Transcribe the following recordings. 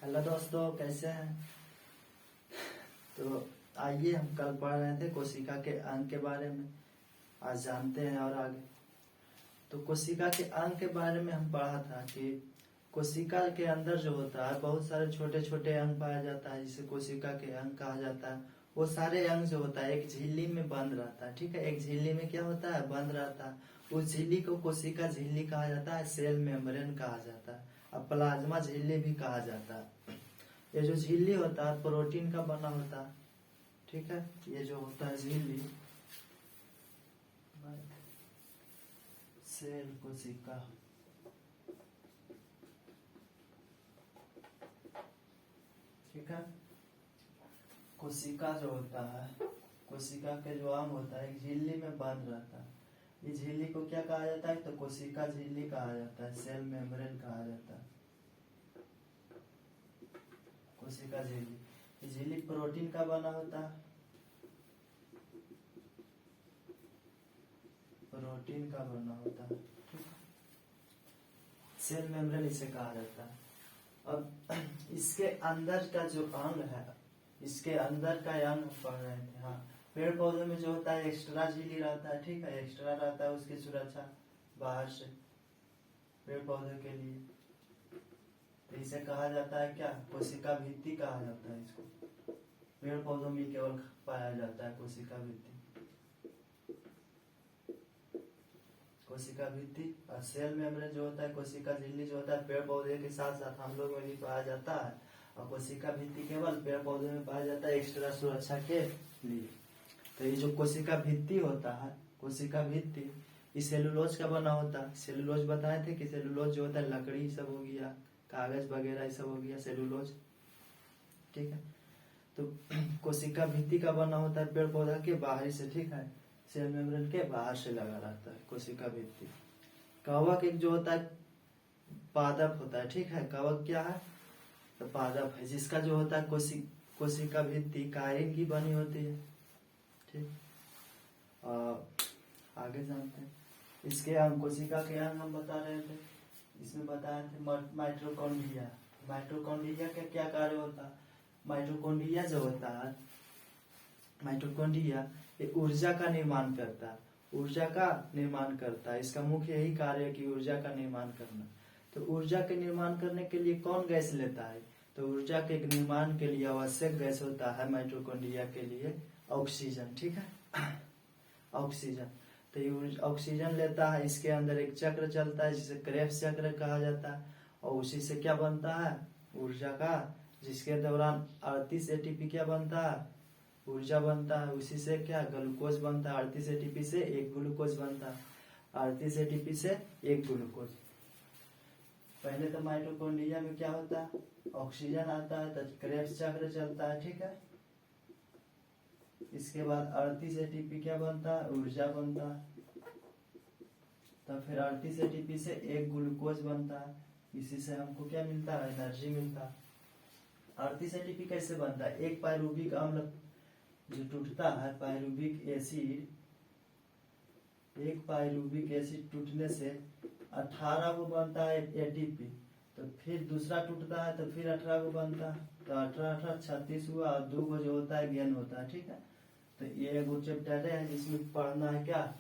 Hello दोस्तों, कैसे हैं। तो आइए, हम कल पढ़ रहे थे कोशिका के अंग के बारे में। आज जानते हैं और आगे। तो कोशिका के अंग के बारे में हम पढ़ा था कि कोशिका के अंदर जो होता है बहुत सारे छोटे छोटे अंग पाया जाता है, जिसे कोशिका के अंग कहा जाता है। वो सारे अंग जो होता है एक झिल्ली में बंद रहता है। ठीक है, एक झिल्ली में क्या होता है, बंद रहता है। उस झिल्ली को कोशिका झिल्ली कहा जाता है, सेल मेम्ब्रेन कहा जाता है, और प्लाज्मा झिल्ली भी कहा जाता है। ये जो झिल्ली होता है प्रोटीन का बना होता है। ठीक है, ये जो होता है झिल्ली, सेल कोशिका, ठीक है। कोशिका जो होता है, कोशिका के जो अंग होता है एक झिल्ली में बंद रहता है। इस झिल्ली को क्या कहा जाता है, तो कोशिका झिल्ली कहा जाता है, सेल मेम्ब्रेन कहा जाता है, कोशिका झिल्ली। इस झिल्ली प्रोटीन का बना होता है, प्रोटीन का बना होता है। ठीक है, सेल मेम्ब्रेन इसे कहा जाता है। अब इसके अंदर का जो अंग है, इसके अंदर का अंग पढ़ रहे थे। हाँ, पेड़ पौधे में जो होता है एक्स्ट्रा झिल्ली रहता है। ठीक है, एक्स्ट्रा रहता है उसकी सुरक्षा बाहर से पेड़ पौधे के लिए। तो इसे कहा जाता है क्या, कोशिका भित्ति कहा जाता है इसको। पेड़ पौधों में केवल पाया जाता है कोशिका भित्ति, कोशिका भित्ति। और सेल मेम्ब्रेन जो होता है, कोशिका झिल्ली जो होता है पेड़ पौधे के साथ साथ हम लोग में भी पाया जाता है। और कोशिका भित्ति केवल पेड़ पौधे में पाया जाता है एक्स्ट्रा सुरक्षा के लिए। तो ये जो कोशिका भित्ति होता है, कोशिका भित्ति, इस सेलुलोज का बना होता है। सेलुलोज बताए थे कि सेलुलोज जो होता है लकड़ी सब हो गया, कागज वगैरह सब हो गया सेलुलोज। ठीक है, तो कोशिका भित्ति का बना होता है पेड़ पौधा के बाहरी से। ठीक है, सेल मेम्ब्रेन के बाहर से लगा रहता है कोशिका भित्ति। कवक एक जो होता है पादप होता है। ठीक है, कवक क्या है, तो पादप है, जिसका जो होता है कोशिका भित्ति कायरिन की बनी होती है। ठीक, और आगे जानते हैं इसके अंग, कोशिका के अंग हम बता रहे थे। इसमें बताए थे माइटोकॉन्ड्रिया। माइटोकॉन्ड्रिया का क्या कार्य होता है, माइटोकॉन्ड्रिया जो होता है, माइटोकॉन्ड्रिया ये ऊर्जा का निर्माण करता है, ऊर्जा का निर्माण करता है। इसका मुख्य यही कार्य है कि ऊर्जा का निर्माण करना। तो ऊर्जा के निर्माण करने के लिए कौन गैस लेता है, तो ऊर्जा के निर्माण के लिए आवश्यक गैस होता है माइटोकॉन्ड्रिया के लिए ऑक्सीजन। ठीक है, ऑक्सीजन। तो ये ऑक्सीजन लेता है, इसके अंदर एक चक्र चलता है जिसे क्रेब्स चक्र कहा जाता है। और उसी से क्या बनता है, ऊर्जा का, जिसके दौरान 38 एटीपी क्या बनता है, ऊर्जा बनता है। उसी से क्या ग्लूकोज बनता है, 38 एटीपी से एक ग्लूकोज बनता है, 38 एटीपी से एक ग्लूकोज। पहले तो माइटोकॉन्ड्रिया में क्या होता है, ऑक्सीजन आता है, तो क्रेब्स चक्र चलता है। ठीक है, इसके बाद 38 एटीपी क्या बनता है, ऊर्जा बनता है। तब फिर 38 एटीपी से एक ग्लूकोज बनता है, इसी से हमको क्या मिलता है, एनर्जी मिलता है। 38 एटीपी कैसे बनता है, एक पायरुविक अम्ल जो टूटता है, पायरुविक एसिड, एक पायरुविक एसिड टूटने से 18 को बनता है एटीपी। तो फिर दूसरा टूटता है तो फिर 18 को बनता है, तो 18 36 हुआ, और 2 को जो होता है गेन होता है। ठीक है, तो ये एक चैप्टर है जिसमें पढ़ना है क्या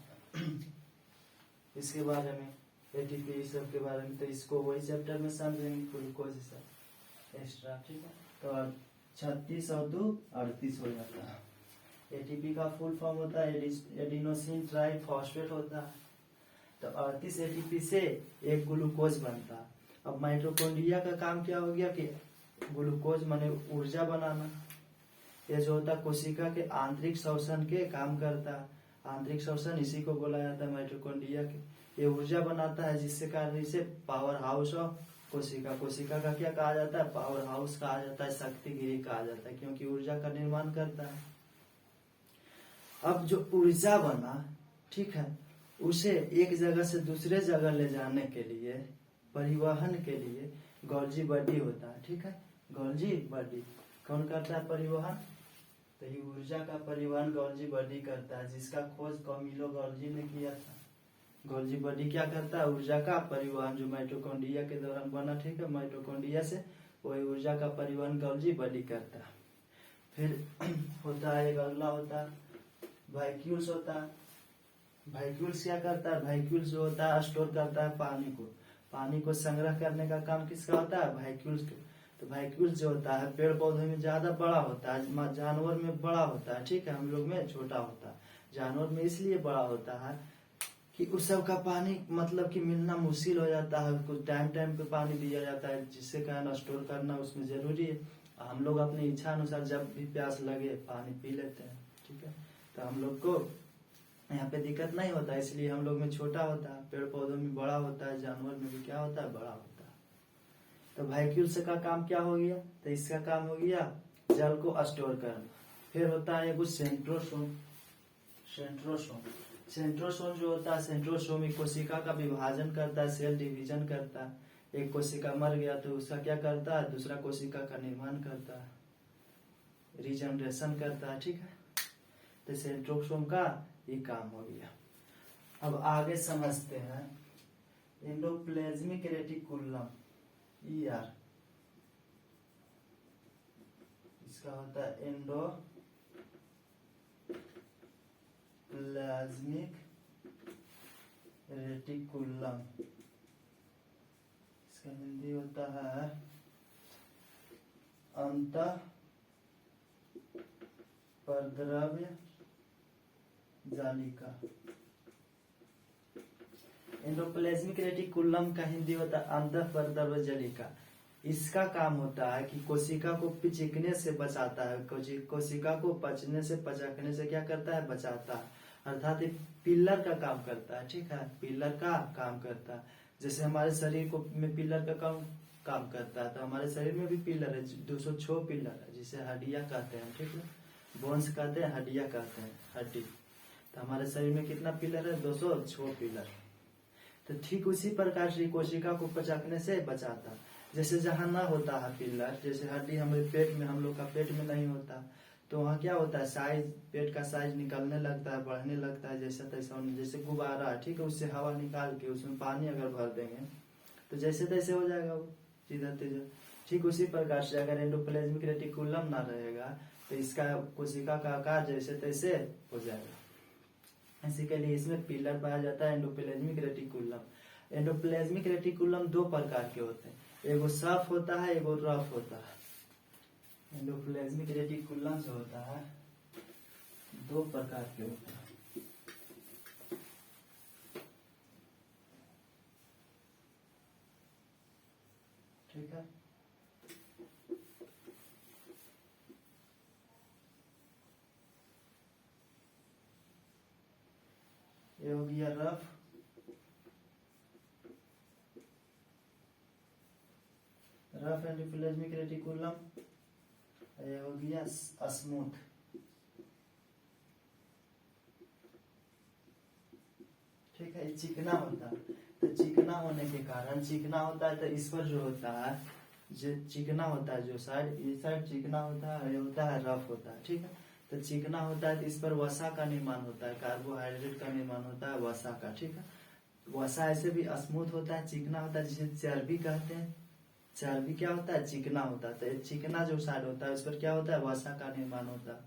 इसके बारे में, एटीपी इस सब के बारे में। तो इसको वही चैप्टर में समझेंगे, ग्लूकोज सब एक्स्ट्रा। ठीक है, तो 36 और 2 38 हो जाता है। एटीपी का फुल फॉर्म होता है एडिनोसिन ट्राई फॉस्फेट होता है। तो 38 एटीपी से एक ग्लूकोज बनता है। अब माइटोकॉन्ड्रिया का काम क्या हो गया कि ग्लूकोज माने ऊर्जा बनाना। ये जो होता है कोशिका के आंतरिक श्वसन के काम करता है, आंतरिक श्वसन इसी को बोला जाता है माइटोकॉन्ड्रिया के। ये ऊर्जा बनाता है, जिससे कारण इसे पावर हाउस ऑफ कोशिका, कोशिका का क्या कहा जाता है, पावर हाउस कहा जाता है, शक्ति गृह कहा जाता है, क्योंकि ऊर्जा का निर्माण करता है। अब जो ऊर्जा बना, ठीक है, उसे एक जगह से दूसरे जगह ले जाने के लिए, परिवहन के लिए गोल्जी बॉडी होता है। ठीक है, गोल्जी बॉडी कौन करता है परिवहन, तो ये ऊर्जा का परिवहन गोल्जी बॉडी करता है, जिसका खोज कैमिलो गोल्जी ने किया था। गोल्जी बॉडी क्या करता है, ऊर्जा का परिवहन जो माइटोकॉन्ड्रिया के दौरान बना। ठीक है, माइटोकॉन्ड्रिया से वही ऊर्जा का परिवहन गोल्जी बॉडी करता है। फिर होता है एक अगला होता है वैक्यूल्स होता है। वैक्यूल्स क्या करता है? वैक्यूल्स जो होता है स्टोर करता है पानी को संग्रह करने का काम किसका होता है? वैक्यूल्स के। तो वैक्यूल्स जो होता है पेड़ पौधे में ज्यादा बड़ा होता है, जानवर में बड़ा होता है, ठीक है, हम लोग में छोटा होता है। जानवर में इसलिए बड़ा होता है कि उस सब का पानी मतलब कि मिलना मुश्किल हो जाता है, कुछ टाइम पे पानी दिया जाता है, जिससे कारण स्टोर करना उसमें जरूरी है। हम लोग अपनी इच्छा अनुसार जब भी प्यास लगे पानी पी लेते हैं, ठीक है। तो हम लोग को यहाँ पे दिक्कत नहीं होता, इसलिए हम लोग में छोटा होता है, पेड़ पौधों में बड़ा होता है, जानवर में भी क्या होता है? बड़ा होता है। तो वैक्यूल्स का काम क्या हो गया? तो इसका काम हो गया जल को स्टोर करना। फिर होता है कुछ सेंट्रोसोम। सेंट्रोसोम जो होता है, सेंट्रोसोम एक कोशिका का विभाजन करता है, सेल डिवीजन करता है। एक कोशिका मर गया तो उसका क्या करता है? दूसरा कोशिका का निर्माण करता है, रीजनरेशन करता है, ठीक है। तो सेंट्रोसोम का ये काम हो गया। अब आगे समझते हैं एंडोप्लाज्मिक रेटिकुलम, ER। इसका होता है एंडोप्लाज्मिक रेटिकुलम। इसका हिंदी होता है अंतःपरद्रव्य जालिका। एंडोप्लाज्मिक रेटिकुलम का हिंदी होता है अंतःपरद्रव्य जालिका। इसका काम होता है कि कोशिका को पिचकने से बचाता है, कोशिका को पचने से पचकने से क्या करता है? बचाता है। अर्थात पिलर का काम करता है, ठीक है, पिलर का काम करता है। जैसे हमारे शरीर को में पिलर का काम करता है, तो हमारे शरीर में भी पिलर है, 206 पिलर है, जिसे हड्डियां कहते हैं, ठीक है, बोन्स कहते हैं, हड्डियां कहते हैं, हड्डी। तो हमारे शरीर में कितना पिलर है? 206 पिलर। तो ठीक उसी प्रकार से कोशिका को पचकने से बचाता। जैसे जहाँ ना होता है पिलर, जैसे हड्डी हमारे पेट में, हम लोग का पेट में नहीं होता, तो वहाँ क्या होता है? साइज, पेट का साइज निकलने लगता है, बढ़ने लगता है, जैसा तैसा, जैसे गुब्बारा, ठीक है, उससे हवा निकाल के उसमें पानी अगर भर देंगे तो जैसे तैसे हो जाएगा वो, सीधा तेजा। ठीक उसी प्रकार से अगर एंडोप्लाज्मिक रेटिकुलम ना रहेगा तो इसका कोशिका का आकार जैसे तैसे हो जाएगा। इसी के लिए इसमें पिलर पाया जाता है एंडोप्लाज्मिक रेटिकुलम। एंडोप्लाज्मिक रेटिकुलम दो प्रकार के होते हैं, एगो सॉफ्ट होता है, एगो रफ होता है। एंडोप्लाज्मिक रेटिकुलम जो होता है दो प्रकार के होता है। ठीक है, ये हो गया रफ, एंडोप्लाज्मिक रेटिकुलम। ये हो गया स्मूथ। ठीक है, चिकना होता है, तो चिकना होने के कारण, चिकना होता है तो इस पर जो होता है, जो चिकना होता है, जो साइड, ये साइड चिकना होता है, ये होता है रफ होता है। ठीक है, तो चिकना होता है तो इस पर वसा का निर्माण होता है, कार्बोहाइड्रेट का निर्माण होता है, वसा का। ठीक है, वसा ऐसे भी स्मूथ होता है, चिकना होता है, जिसे चर्बी कहते हैं। चर्बी क्या होता है? चिकना होता है। तो चिकना जो साइड होता है उस पर क्या होता है? वसा का निर्माण होता है।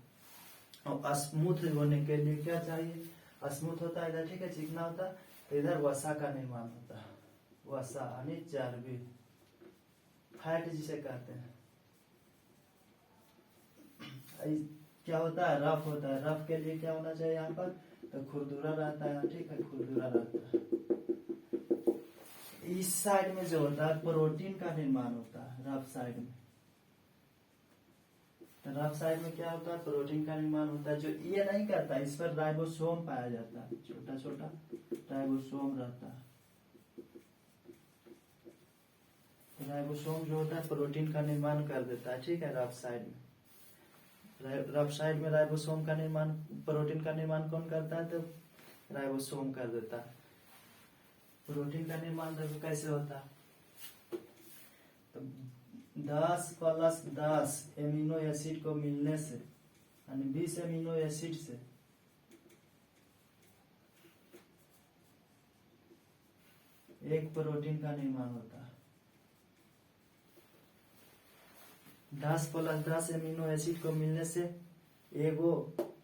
और स्मूथ होने के लिए क्या चाहिए? स्मूथ होता है इधर, ठीक है, चिकना होता है, तो इधर वसा का निर्माण होता है, वसा यानी चर्बी, फैट जिसे कहते हैं। क्या होता है? रफ होता है। रफ के लिए क्या होना चाहिए यहाँ पर? तो खुरदुरा रहता है। ठीक है, खुरदुरा रहता है। इस साइड में जो होता है प्रोटीन का निर्माण होता है, रफ साइड में। तो रफ साइड में क्या होता है? प्रोटीन का निर्माण होता है, जो ये नहीं करता, इस पर राइबोसोम पाया जाता है, छोटा छोटा राइबोसोम रहता है। तो राइबोसोम जो होता है प्रोटीन का निर्माण कर देता है। ठीक है, रफ साइड में, रफ साइड में राइबोसोम का निर्माण, प्रोटीन का निर्माण कौन करता है? तो राइबोसोम कर देता है। प्रोटीन का निर्माण देखो कैसे होता है, तो 10+10 एमिनो एसिड को मिलने से, यानी 20 एमिनो एसिड से एक प्रोटीन का निर्माण होता है। 10 + 10 एमिनो एसिड को मिलने से एगो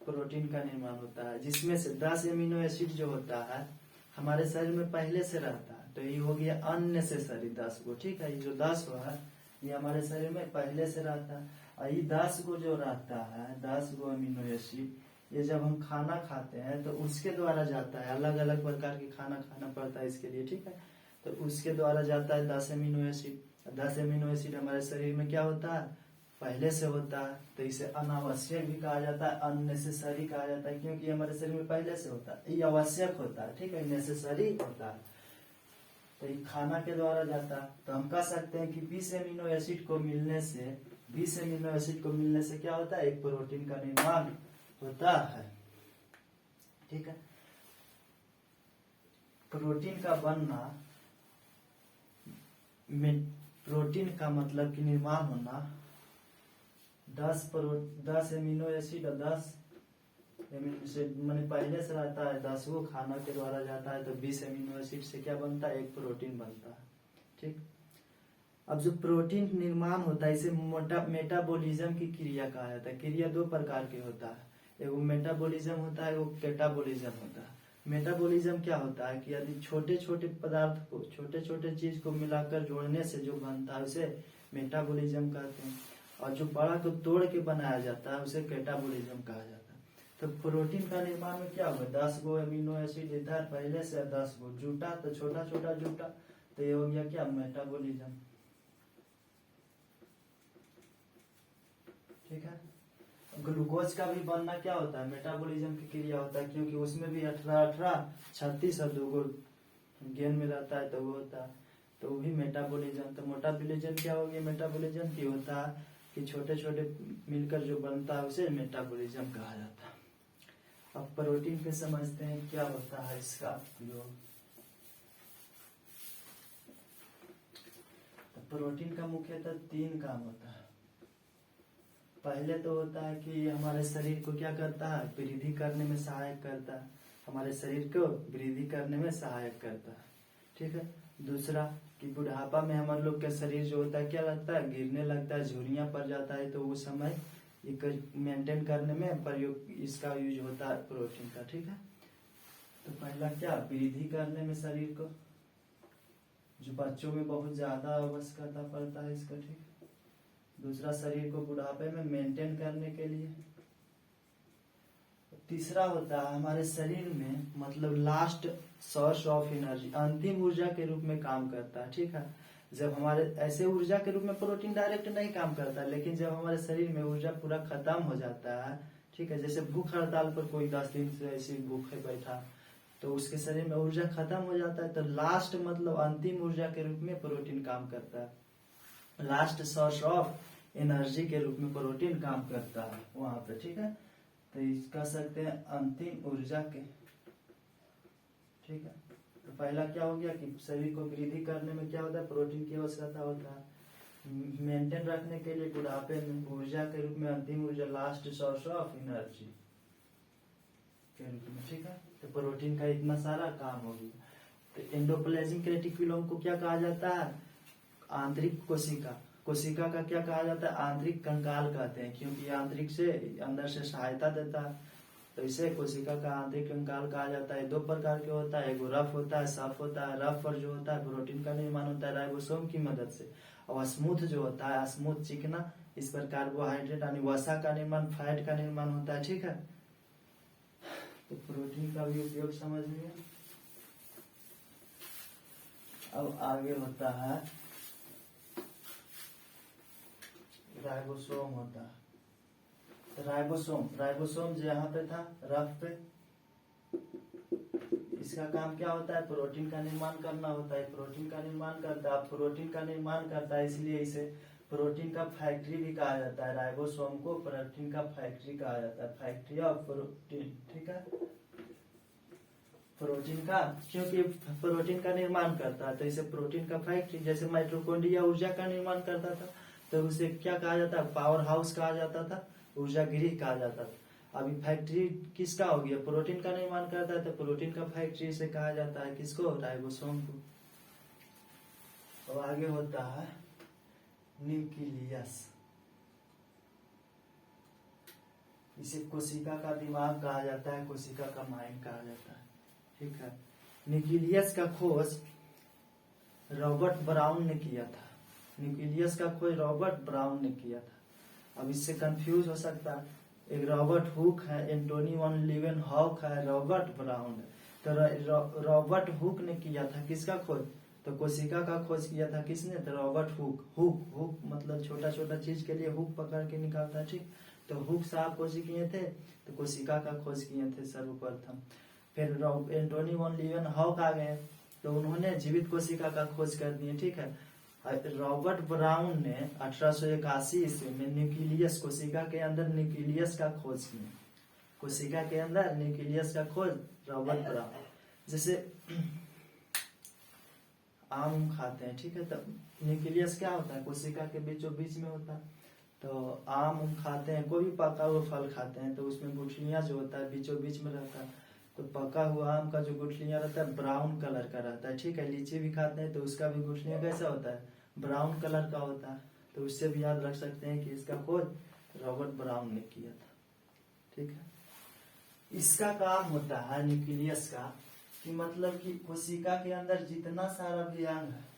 प्रोटीन का निर्माण होता है, जिसमें से 10 एमिनो एसिड जो होता है हमारे शरीर में पहले से रहता है, तो ये हो गया अननेसेसरी 10 गो। ठीक है, ये जो 10 गो है ये हमारे शरीर में पहले से रहता है। और ये 10 गो जो रहता है, 10 गो अमीनो एसिड, ये जब हम खाना खाते हैं तो उसके द्वारा जाता है, अलग अलग प्रकार के खाना खाना पड़ता है इसके लिए। ठीक है, तो उसके द्वारा जाता है 10 एमिनो एसिड। 10 एमिनो एसिड हमारे शरीर में क्या होता है, पहले से होता है, तो इसे अनावश्यक भी कहा जाता है, अननेसेसरी कहा जाता है, क्योंकि हमारे शरीर में पहले से होता है। ये आवश्यक होता है, ठीक है, नेसेसरी होता है, तो ये खाना के द्वारा जाता है। तो हम कह सकते हैं कि 20 एमिनो एसिड को मिलने से 20 एमिनो एसिड को मिलने से क्या होता है, एक प्रोटीन का निर्माण होता है। ठीक है, प्रोटीन का बनना, प्रोटीन का मतलब कि निर्माण होना 10 एमिनो एसिड और 10 एमिनो एसिड मैंने पहले से रहता है, 10 वो खाना के द्वारा जाता है, तो 20 एमिनो एसिड से क्या बनता है, एक प्रोटीन बनता है। ठीक, अब जो प्रोटीन निर्माण होता है इसे मेटाबॉलिज्म की क्रिया कहा जाता है। क्रिया दो प्रकार के होता है, एगो मेटाबॉलिज्म होता है, एगो कैटाबॉलिज्म होता है। मेटाबॉलिज्म क्या होता है कि यदि छोटे छोटे पदार्थ को, छोटे छोटे चीज को मिलाकर जोड़ने से जो बनता है उसे मेटाबॉलिज्म कहते हैं, और जो बड़ा को तोड़ के बनाया जाता है उसे कैटाबॉलिज्म कहा जाता है। तो प्रोटीन का निर्माण में क्या होगा, 10 गो एमिनो एसिड इधर पहले से 10 गो जुटा, तो छोटा छोटा जुटा, तो ये हो गया क्या, मेटाबॉलिज्म। ठीक है, ग्लूकोज का भी बनना क्या होता है, मेटाबॉलिज्म की क्रिया होता है, क्योंकि उसमें भी 18 36 और 2 गो गेन में रहता है, तो वो होता है, तो वो भी मेटाबॉलिज्म। तो मेटाबॉलिज्म क्या हो गया, मेटाबॉलिज्म की होता है कि छोटे छोटे मिलकर जो बनता है उसे मेटाबॉलिज्म कहा जाता है। अब प्रोटीन पे समझते हैं क्या होता है इसका उपयोग। तो प्रोटीन का मुख्यतः 3 काम होता है। पहले तो होता है कि हमारे शरीर को क्या करता है, वृद्धि करने में सहायक करता है, हमारे शरीर को वृद्धि करने में सहायक करता है। ठीक है, दूसरा कि बुढ़ापा में हमारे लोग का शरीर जो होता है क्या लगता है, गिरने लगता है, झुर्रियां पड़ जाता है, तो उस समय मेंटेन करने में प्रयोग इसका यूज होता है प्रोटीन का। ठीक है, तो पहला क्या, वृद्धि करने में शरीर को, जो बच्चों में बहुत ज्यादा आवश्यकता पड़ता है इसका। ठीक, दूसरा शरीर को बुढ़ापे में मेंटेन करने के लिए। तीसरा होता है हमारे शरीर में मतलब लास्ट सोर्स ऑफ एनर्जी, अंतिम ऊर्जा के रूप में काम करता है। ठीक है, जब हमारे ऐसे ऊर्जा के रूप में प्रोटीन डायरेक्ट नहीं काम करता, लेकिन जब हमारे शरीर में ऊर्जा पूरा खत्म हो जाता है, ठीक है, जैसे भूख हड़ताल पर कोई 10 दिन से ऐसी भूखे बैठा, तो उसके शरीर में ऊर्जा खत्म हो जाता है, तो लास्ट मतलब अंतिम ऊर्जा के रूप में प्रोटीन काम करता है, लास्ट सोर्स ऑफ एनर्जी के रूप में प्रोटीन काम करता है वहां पे। ठीक है, तो कह सकते हैं अंतिम ऊर्जा के। ठीक है, तो पहला क्या हो गया कि शरीर को वृद्धि करने में क्या होता है, प्रोटीन की आवश्यकता होता है, मेंटेन रखने के लिए बुढ़ापे में ऊर्जा के रूप में अंतिम ऊर्जा, लास्ट सोर्स ऑफ एनर्जी के रूप में। ठीक है, तो प्रोटीन का इतना सारा काम हो गया। तो एंडोप्लाज्मिक रेटिकुलम को क्या कहा जाता है, आंतरिक कोशिका। कोशिका का क्या कहा जाता है, आंतरिक कंकाल कहते हैं, क्योंकि आंतरिक से अंदर से सहायता देता है, तो इसे कोशिका का आंतरिक कंकाल कहा जाता है। 2 प्रकार के होता है, एगो रफ होता है, सॉफ्ट होता है। रफ पर जो होता है प्रोटीन का निर्माण होता है राइबोसोम की मदद से, और स्मूथ जो होता है, स्मूथ चिकना, इस पर कार्बोहाइड्रेट यानी वसा का निर्माण, फैट का निर्माण होता है। ठीक है, तो प्रोटीन का भी उपयोग समझ लिया। अब आगे होता है राइबोसोम होता है। राइबोसोम जो यहाँ पे था रफ पे, इसका काम क्या होता है, प्रोटीन का निर्माण करना होता है, प्रोटीन का निर्माण करता है, प्रोटीन का निर्माण करता है, इसलिए इसे प्रोटीन का फैक्ट्री भी कहा जाता है। राइबोसोम को प्रोटीन का फैक्ट्री कहा जाता है, फैक्ट्री ऑफ प्रोटीन। ठीक है, प्रोटीन का, क्योंकि प्रोटीन का निर्माण करता है तो इसे प्रोटीन का फैक्ट्री, जैसे माइटोकॉन्ड्रिया ऊर्जा का निर्माण करता था तो उसे क्या कहा जाता है, पावर हाउस कहा जाता था, ऊर्जा गृह कहा जाता था। अभी फैक्ट्री किसका हो गया, प्रोटीन का निर्माण करता है, तो प्रोटीन का फैक्ट्री से कहा जाता है किसको, राइबोसोम को। और आगे होता है न्यूक्लियस। इसे कोशिका का दिमाग कहा जाता है, कोशिका का माइंड कहा जाता है। ठीक है। न्यूक्लियस का खोज रॉबर्ट ब्राउन ने किया था। न्यूक्लियस का खोज रॉबर्ट ब्राउन ने किया था। अब इससे कंफ्यूज हो सकता है, एक रॉबर्ट हुक है, एंटोनी वन लीवेनहॉक है, रॉबर्ट ब्राउन है। तो रॉबर्ट हुक ने किया था किसका खोज? तो कोशिका का खोज किया था किसने? तो रॉबर्ट हुक। हुक हुक मतलब छोटा छोटा चीज के लिए हुक पकड़ के निकालता है। ठीक। तो हुक साहब खोज किए थे, तो कोशिका का खोज किए थे सर्वप्रथम। फिर एंटोनी वन लीवेनहॉक आ गए, तो उन्होंने जीवित कोशिका का खोज कर दिए। ठीक है। रॉबर्ट ब्राउन ने 1881 ईस्वी में न्यूक्लियस, कोशिका के अंदर न्यूक्लियस का खोज किया। कोशिका के अंदर न्यूक्लियस का खोज रॉबर्ट ब्राउन। जैसे आम खाते हैं, ठीक है, तो न्यूक्लियस क्या होता है? कोशिका के बीचों बीच में होता है। तो आम खाते हैं, कोई भी पका हुआ फल खाते हैं, तो उसमें गुठलियां जो होता है बीचों बीच में रहता है। तो पका हुआ आम का जो गुठलियां रहता है ब्राउन कलर का रहता है। ठीक है। लीची भी खाते हैं तो उसका भी गुठलियां कैसा होता है? ब्राउन कलर का होता है। तो उससे भी याद रख सकते हैं कि इसका खोज रॉबर्ट ब्राउन ने किया था। ठीक है। इसका काम होता है न्यूक्लियस का कि मतलब कि कोशिका के अंदर जितना सारा भी अंग है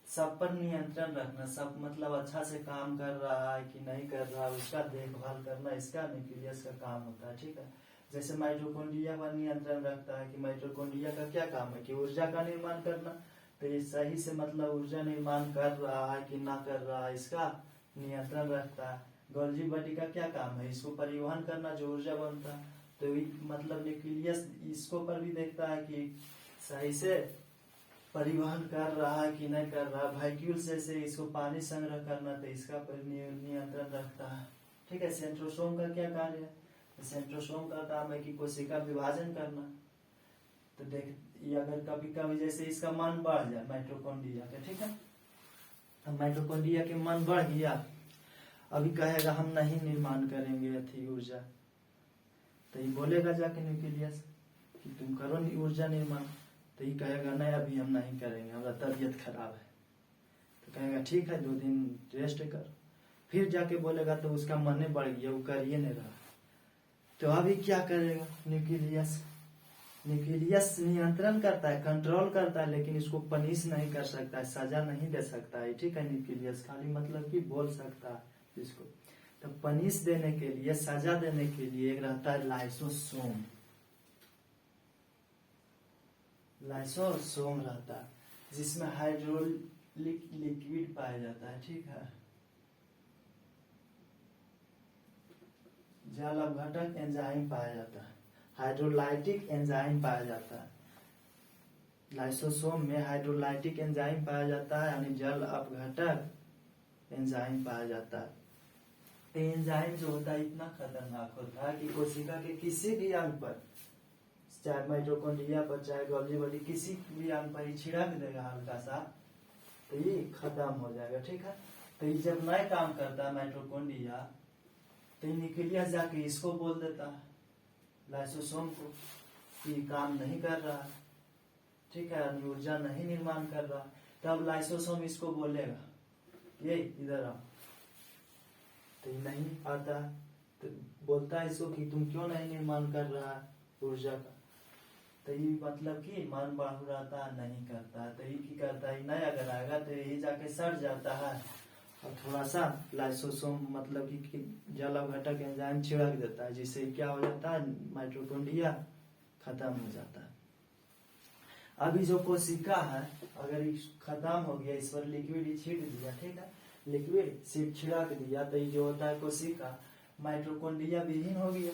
सब पर नियंत्रण रखना, सब मतलब अच्छा से काम कर रहा है कि नहीं कर रहा है उसका देखभाल करना, इसका न्यूक्लियस का काम होता है। ठीक है। जैसे माइटोकॉन्ड्रिया पर नियंत्रण रखता है कि माइटोकॉन्ड्रिया का क्या काम है? कि ऊर्जा का निर्माण करना। तो ये सही से मतलब ऊर्जा निर्माण कर रहा है कि ना कर रहा है इसका नियंत्रण रखता है। गोल्जी बॉडी का क्या काम है? इसको परिवहन करना, जो ऊर्जा बनता है। तो मतलब न्यूक्लियस इसको पर भी देखता है कि सही से परिवहन कर रहा है कि नहीं कर रहा। वैक्यूल से इसको पानी संग्रह करना, तो इसका पर नियंत्रण रखता है। ठीक है। सेंट्रोसोम का क्या कार्य है? सेंट्रोसोम का काम है कि कोशिका विभाजन करना। तो देख, अगर कभी कभी जैसे इसका मान बढ़ जाए माइटोकॉन्ड्रिया का, ठीक है, अब माइटोकॉन्ड्रिया के मान बढ़ गया, अभी कहेगा हम नहीं निर्माण करेंगे अथी ऊर्जा, तो ये बोलेगा जाके न्यूक्लियस कि तुम करो ऊर्जा निर्माण। तो ये कहेगा नहीं अभी हम नहीं करेंगे, हमारा तबीयत खराब है। तो कहेगा ठीक है 2 दिन रेस्ट कर। फिर जाके बोलेगा तो उसका मन बढ़ गया, वो कर ही नहीं रहा। तो अभी क्या करेगा न्यूक्लियस? न्यूक्लियस नियंत्रण करता है, कंट्रोल करता है, लेकिन इसको पनिश नहीं कर सकता है, सजा नहीं दे सकता है। ठीक है। न्यूक्लियस खाली मतलब कि बोल सकता है इसको। तो पनिश देने के लिए, सजा देने के लिए एक रहता है लाइसोसोम। लाइसोसोम रहता है जिसमें हाइड्रोलिक लिक्विड पाया जाता है। ठीक है। जल अपघटक एंजाइम पाया जाता है, हाइड्रोलाइटिक एंजाइम पाया जाता है। लाइसोसोम में हाइड्रोलाइटिक एंजाइम पाया जाता है, यानी जल अपघटक एंजाइम पाया जाता है। एंजाइम जो होता है इतना खतरनाक होता है कि कोशिका के किसी भी अंग पर, चाहे माइटोकॉन्ड्रिया पर, चाहे गोल्जी बॉडी, किसी भी अंग पर छिड़क देगा हल्का सा तो ये खत्म हो जाएगा। ठीक है। तो ये जब नए काम करता है माइटोकॉन्ड्रिया, तो न्यूक्लियस जाके इसको बोल देता है लाइसोसोम को कि काम नहीं कर रहा। ठीक है। ऊर्जा नहीं निर्माण कर रहा। तब लाइसोसोम इसको बोलेगा ये इधर आओ, तो ये नहीं आता। तो बोलता है इसको कि तुम क्यों नहीं निर्माण कर रहा है ऊर्जा का। तो ये मतलब कि मन बढ़ रहता है, नहीं करता है। तो ये की करता है, नहीं अगर आएगा तो यही जाके सड़ जाता है और थोड़ा सा लाइसोसोम मतलब कि जल अपघटक एंजाइम छिड़क देता है, जिससे क्या हो जाता है माइटोकॉन्ड्रिया खत्म हो जाता है। अभी जो कोशिका है अगर खत्म हो गया, इस पर लिक्विड छिड़क दिया, ठीक है, लिक्विड सिर्फ छिड़क दिया, तो ये जो होता है कोशिका माइटोकॉन्ड्रिया विहीन हो गया।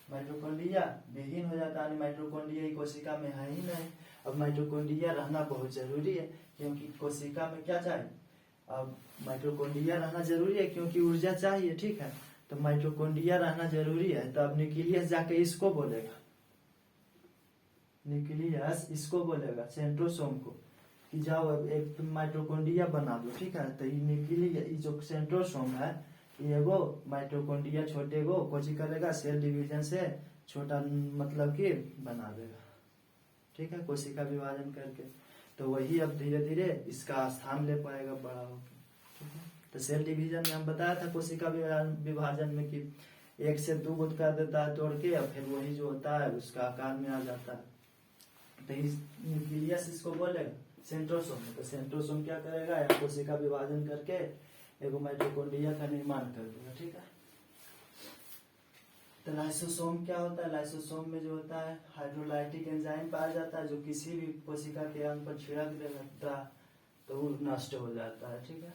माइटोकॉन्ड्रिया विहीन हो जाता है, माइटोकॉन्ड्रिया कोशिका में है ही नहीं। अब माइटोकॉन्ड्रिया रहना बहुत जरूरी है, क्योंकि कोशिका में क्या चाहिए, अब माइटोकॉन्ड्रिया रहना जरूरी है क्योंकि ऊर्जा चाहिए। ठीक है। तो माइटोकॉन्ड्रिया रहना जरूरी है। तो अब न्यूक्लियस जाके इसको बोलेगा, न्यूक्लियस इसको बोलेगा सेंट्रोसोम को कि जाओ अब एक माइटोकॉन्ड्रिया बना दो। ठीक है। तो ये न्यूक्लियस जो सेंट्रोसोम है ये वो माइटोकॉन्ड्रिया छोटे को कोची करेगा, सेल डिवीजन से छोटा मतलब कि बना देगा। ठीक है। कोशिका विभाजन करके, तो वही अब धीरे धीरे इसका स्थान ले पाएगा बड़ा होकर। ठीक है। तो सेल डिवीजन में हम बताया था कोशिका विभाजन में कि एक से दो गुट कर देता है तोड़ के, और फिर वही जो होता है उसका आकार में आ जाता है। तो इस न्यूक्लियस इसको बोलेगा सेंट्रोसोम। तो सेंट्रोसोम क्या करेगा, एक कोशिका विभाजन करके एक माइटोकॉन्ड्रिया का निर्माण कर देगा, ठीक है। तो लाइसोसोम क्या होता है, लाइसोसोम में जो होता है हाइड्रोलाइटिक एंजाइम पाया जाता है, जो किसी भी कोशिका के अंग पर छिड़क देता है तो वो नष्ट हो जाता है, ठीक है।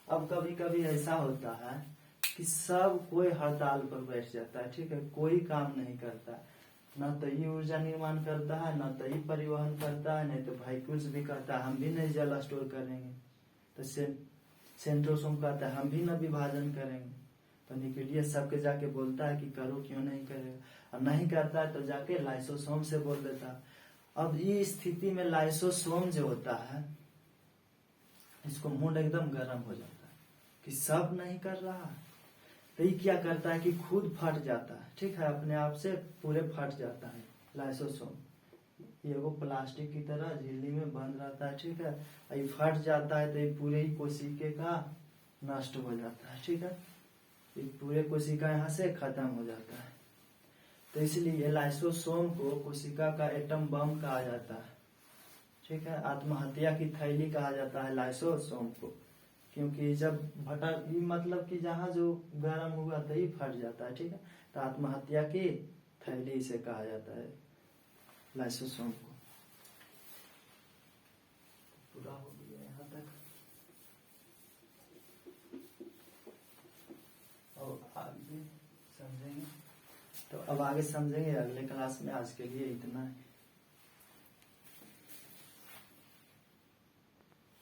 अब कभी कभी ऐसा होता है कि सब कोई हड़ताल पर बैठ जाता है, ठीक है, कोई काम नहीं करता, न तो ये ऊर्जा निर्माण करता है, न तो ये परिवहन करता है, नहीं तो व्हीकल्स भी कहता है हम भी नहीं जल स्टोर करेंगे। तो सेंट्रोसोम कहता है हम भी न विभाजन करेंगे। तो न्यूक्लियस सबके जाके बोलता है कि करो, क्यों नहीं करेगा, और नहीं करता है तो जाके लाइसोसोम से बोल देता है। अब ये स्थिति में लाइसोसोम जो होता है इसको मूड एकदम गर्म हो जाता है कि सब नहीं कर रहा है, तो ये क्या करता है कि खुद फट जाता है, ठीक है, अपने आप से पूरे फट जाता है लाइसोसोम। ये वो प्लास्टिक की तरह झिल्ली में बंद रहता है, ठीक है, ये फट जाता है तो ये पूरे ही कोशिका का नष्ट हो जाता है, ठीक है, ये पूरे कोशिका यहाँ से खत्म हो जाता है। तो इसलिए लाइसोसोम को कोशिका का एटम बम कहा जाता है, ठीक है, आत्महत्या की थैली कहा जाता है लाइसोसोम को, क्योंकि जब भटक मतलब कि जहाँ जो गर्म हुआ तो ही फट जाता है, ठीक है, तो आत्महत्या की थैली से कहा जाता है लाइसोसोम को। पूरा हो गया यहाँ तक, और आगे समझेंगे, तो अब आगे समझेंगे अगले क्लास में। आज के लिए इतना है।